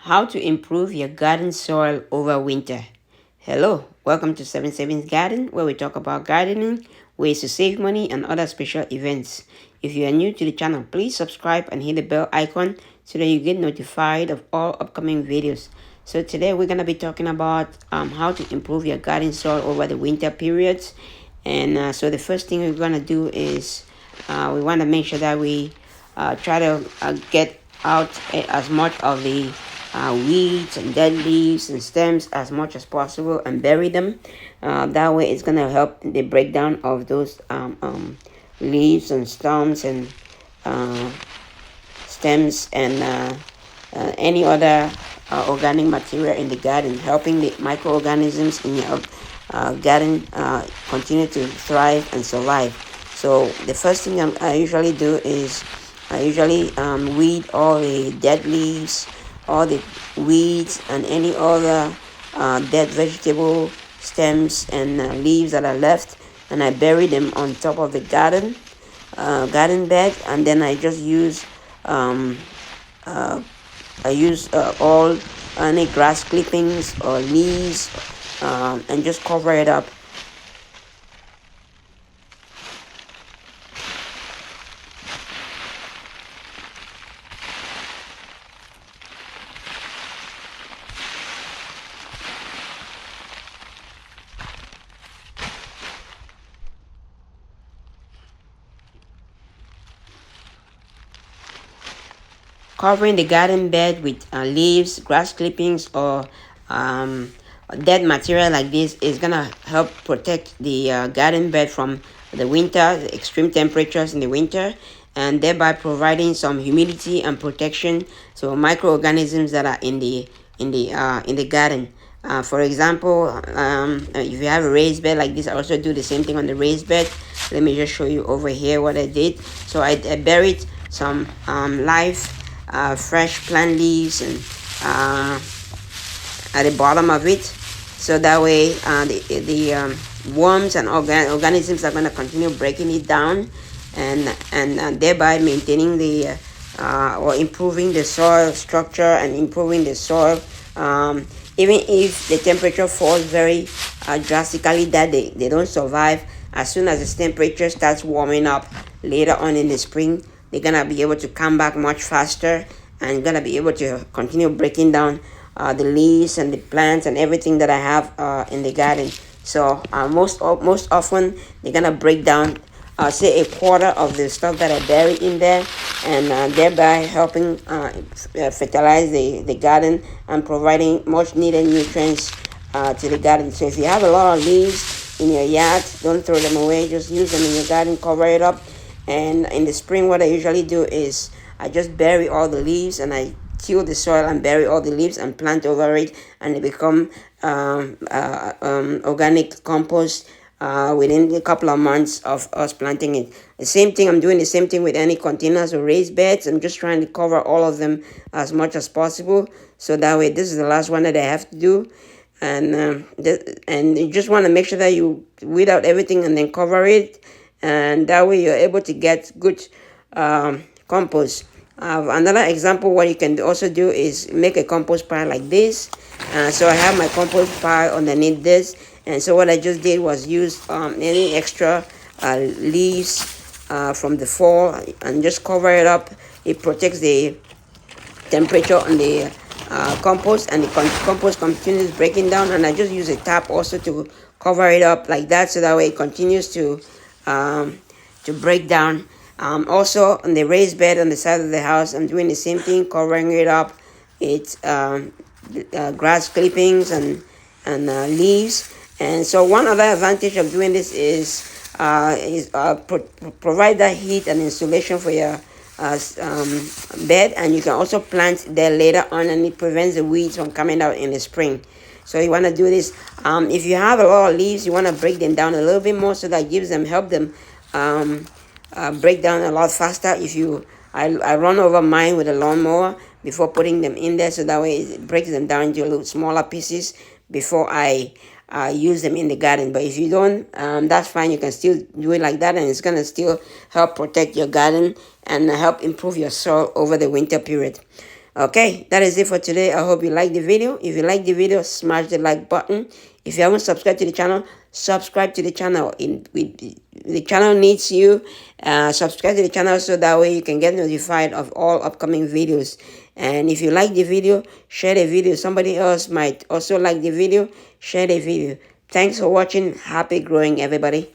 How to improve your garden soil over winter. Hello, welcome to 7 Sevens Garden, where we talk about gardening, ways to save money, and other special events. If you are new to the channel, please subscribe and hit the bell icon so that you get notified of all upcoming videos. So today we're gonna be talking about how to improve your garden soil over the winter periods. And so the first thing we're gonna do is we want to make sure that we try to get out as much of the weeds and dead leaves and stems as much as possible and bury them. That way it's going to help the breakdown of those leaves and stems and stems and any other organic material in the garden, helping the microorganisms in your garden continue to thrive and survive. So the first thing I usually do is I usually weed all the dead leaves, all the weeds, and any other dead vegetable stems and leaves that are left, and I bury them on top of the garden bed, and then I just use all any grass clippings or leaves and just cover it up. Covering the garden bed with leaves, grass clippings, or dead material like this is gonna help protect the garden bed from the winter, the extreme temperatures in the winter, and thereby providing some humidity and protection to microorganisms that are in the garden. For example, if you have a raised bed like this, I also do the same thing on the raised bed. Let me just show you over here what I did. So I buried some live fresh plant leaves and at the bottom of it, so that way the worms and organisms are going to continue breaking it down and thereby maintaining the or improving the soil structure and improving the soil, even if the temperature falls very drastically, that they don't survive. As soon as the temperature starts warming up later on in the spring, they're gonna be able to come back much faster and gonna be able to continue breaking down the leaves and the plants and everything that I have in the garden. So most often they're gonna break down say a quarter of the stuff that I bury in there, and thereby helping fertilize the garden and providing much needed nutrients to the garden. So if you have a lot of leaves in your yard, don't throw them away, just use them in your garden, cover it up. And in the spring, what I usually do is I just bury all the leaves and I till the soil and bury all the leaves and plant over it, and they become organic compost within a couple of months of us planting it. I'm doing the same thing with any containers or raised beds. I'm just trying to cover all of them as much as possible, so that way this is the last one that I have to do. And you just want to make sure that you weed out everything and then cover it, and that way you're able to get good compost. Another example, what you can also do is make a compost pile like this. So I have my compost pile underneath this, and so what I just did was use any extra leaves from the fall and just cover it up. It protects the temperature on the compost, and the compost continues breaking down, and I just use a tap also to cover it up like that, so that way it continues to break down. Also on the raised bed on the side of the house, I'm doing the same thing, covering it up. It's grass clippings and leaves. And so one other advantage of doing this is provide that heat and insulation for your bed, and you can also plant there later on, and it prevents the weeds from coming out in the spring. So you want to do this. If you have a lot of leaves, you want to break them down a little bit more, so that help them break down a lot faster. I run over mine with a lawnmower before putting them in there, so that way it breaks them down into a little smaller pieces before I use them in the garden. But if you don't, that's fine. You can still do it like that, and it's gonna still help protect your garden and help improve your soil over the winter period. Okay, that is it for today. I hope you like the video. If you like the video, smash the like button. If you haven't subscribed to the channel, subscribe to the channel. The channel needs you. Subscribe to the channel so that way you can get notified of all upcoming videos. And if you like the video, share the video. Somebody else might also like the video. Share the video. Thanks for watching. Happy growing, everybody.